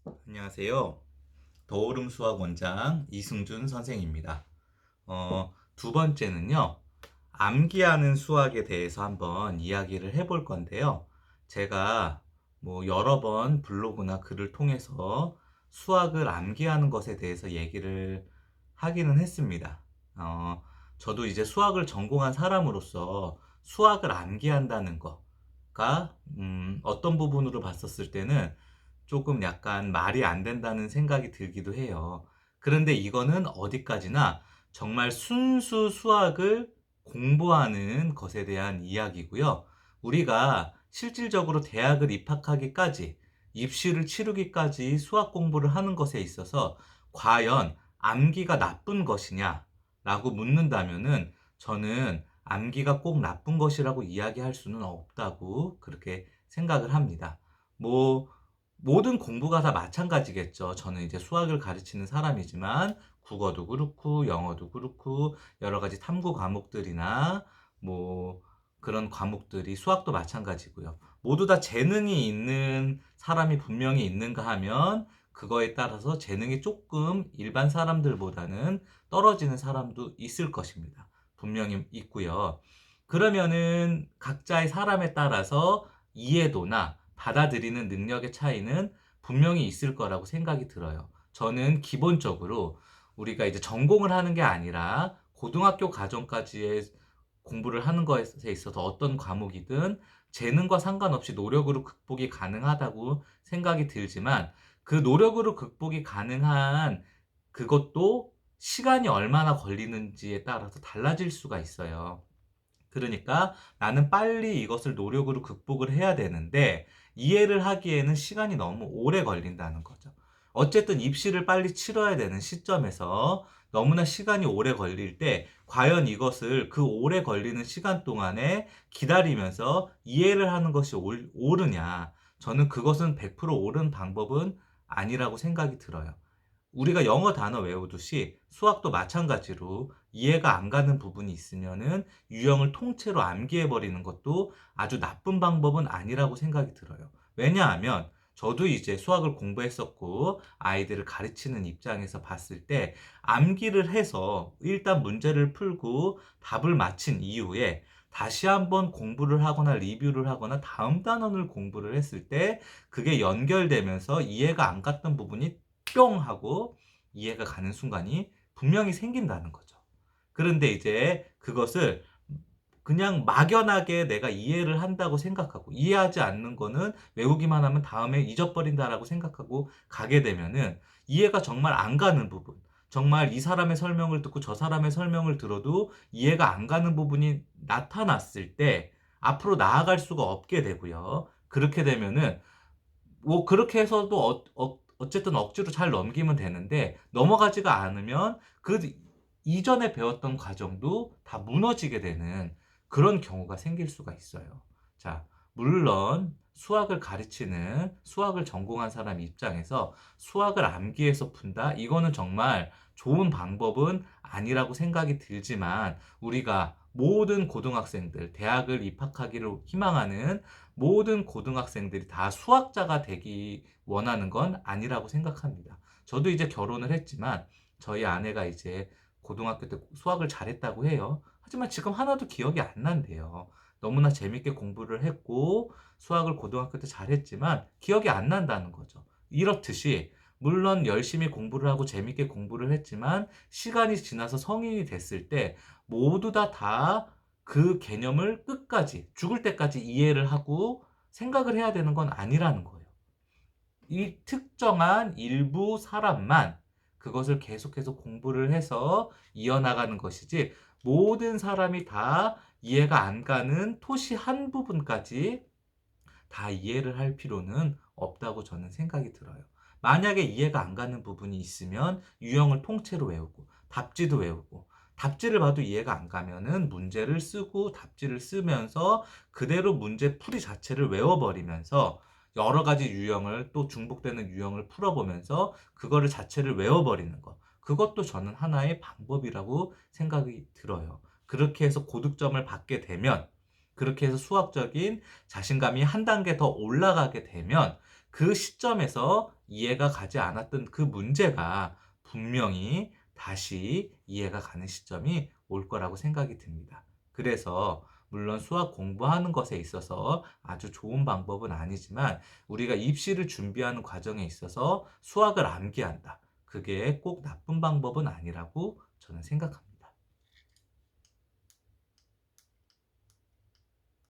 안녕하세요. 더오름 수학 원장 이승준 선생입니다. 두 번째는요, 암기하는 수학에 대해서 한번 이야기를 해볼 건데요. 제가 여러 번 블로그나 글을 통해서 수학을 암기하는 것에 대해서 얘기를 하기는 했습니다. 어, 저도 이제 수학을 전공한 사람으로서 수학을 암기한다는 거가 어떤 부분으로 봤었을 때는 조금 약간 말이 안 된다는 생각이 들기도 해요. 그런데 이거는 어디까지나 정말 순수 수학을 공부하는 것에 대한 이야기고요. 우리가 실질적으로 대학을 입학하기까지, 입시를 치르기까지 수학 공부를 하는 것에 있어서 과연 암기가 나쁜 것이냐라고 묻는다면은 저는 암기가 꼭 나쁜 것이라고 이야기할 수는 없다고 그렇게 생각을 합니다. 뭐 모든 공부가 다 마찬가지겠죠. 저는 이제 수학을 가르치는 사람이지만 국어도 그렇고 영어도 그렇고 여러 가지 탐구 과목들이나 뭐 그런 과목들이 수학도 마찬가지고요. 모두 다 재능이 있는 사람이 분명히 있는가 하면 그거에 따라서 재능이 조금 일반 사람들보다는 떨어지는 사람도 있을 것입니다. 분명히 있고요. 그러면은 각자의 사람에 따라서 이해도나 받아들이는 능력의 차이는 분명히 있을 거라고 생각이 들어요. 저는 기본적으로 우리가 이제 전공을 하는 게 아니라 고등학교 과정까지의 공부를 하는 것에 있어서 어떤 과목이든 재능과 상관없이 노력으로 극복이 가능하다고 생각이 들지만 그 노력으로 극복이 가능한 그것도 시간이 얼마나 걸리는지에 따라서 달라질 수가 있어요. 그러니까 나는 빨리 이것을 노력으로 극복을 해야 되는데 이해를 하기에는 시간이 너무 오래 걸린다는 거죠. 어쨌든 입시를 빨리 치러야 되는 시점에서 너무나 시간이 오래 걸릴 때 과연 이것을 그 오래 걸리는 시간 동안에 기다리면서 이해를 하는 것이 옳으냐. 저는 그것은 100% 옳은 방법은 아니라고 생각이 들어요. 우리가 영어 단어 외우듯이 수학도 마찬가지로 이해가 안 가는 부분이 있으면은 유형을 통째로 암기해 버리는 것도 아주 나쁜 방법은 아니라고 생각이 들어요. 왜냐하면 저도 이제 수학을 공부했었고 아이들을 가르치는 입장에서 봤을 때 암기를 해서 일단 문제를 풀고 답을 맞힌 이후에 다시 한번 공부를 하거나 리뷰를 하거나 다음 단원을 공부를 했을 때 그게 연결되면서 이해가 안 갔던 부분이 뿅 하고 이해가 가는 순간이 분명히 생긴다는 거죠. 그런데 이제 그것을 그냥 막연하게 내가 이해를 한다고 생각하고 이해하지 않는 거는 외우기만 하면 다음에 잊어버린다라고 생각하고 가게 되면은 이해가 정말 안 가는 부분, 정말 이 사람의 설명을 듣고 저 사람의 설명을 들어도 이해가 안 가는 부분이 나타났을 때 앞으로 나아갈 수가 없게 되고요. 그렇게 되면은 그렇게 해서도 어쨌든 억지로 잘 넘기면 되는데 넘어가지가 않으면 그 이전에 배웠던 과정도 다 무너지게 되는 그런 경우가 생길 수가 있어요. 자, 물론 수학을 가르치는 수학을 전공한 사람 입장에서 수학을 암기해서 푼다? 이거는 정말 좋은 방법은 아니라고 생각이 들지만 우리가 모든 고등학생들, 대학을 입학하기를 희망하는 모든 고등학생들이 다 수학자가 되기 원하는 건 아니라고 생각합니다. 저도 이제 결혼을 했지만 저희 아내가 이제 고등학교 때 수학을 잘했다고 해요. 하지만 지금 하나도 기억이 안 난대요. 너무나 재밌게 공부를 했고 수학을 고등학교 때 잘했지만 기억이 안 난다는 거죠. 이렇듯이 물론 열심히 공부를 하고 재밌게 공부를 했지만 시간이 지나서 성인이 됐을 때 모두 다 그 개념을 끝까지 죽을 때까지 이해를 하고 생각을 해야 되는 건 아니라는 거예요. 이 특정한 일부 사람만 그것을 계속해서 공부를 해서 이어나가는 것이지 모든 사람이 다 이해가 안 가는 토시 한 부분까지 다 이해를 할 필요는 없다고 저는 생각이 들어요. 만약에 이해가 안 가는 부분이 있으면 유형을 통째로 외우고 답지도 외우고 답지를 봐도 이해가 안 가면은 문제를 쓰고 답지를 쓰면서 그대로 문제 풀이 자체를 외워버리면서 여러 가지 유형을 또 중복되는 유형을 풀어보면서 그거를 자체를 외워버리는 것. 그것도 저는 하나의 방법이라고 생각이 들어요. 그렇게 해서 고득점을 받게 되면 그렇게 해서 수학적인 자신감이 한 단계 더 올라가게 되면 그 시점에서 이해가 가지 않았던 그 문제가 분명히 다시 이해가 가는 시점이 올 거라고 생각이 듭니다. 그래서 물론 수학 공부하는 것에 있어서 아주 좋은 방법은 아니지만 우리가 입시를 준비하는 과정에 있어서 수학을 암기한다. 그게 꼭 나쁜 방법은 아니라고 저는 생각합니다.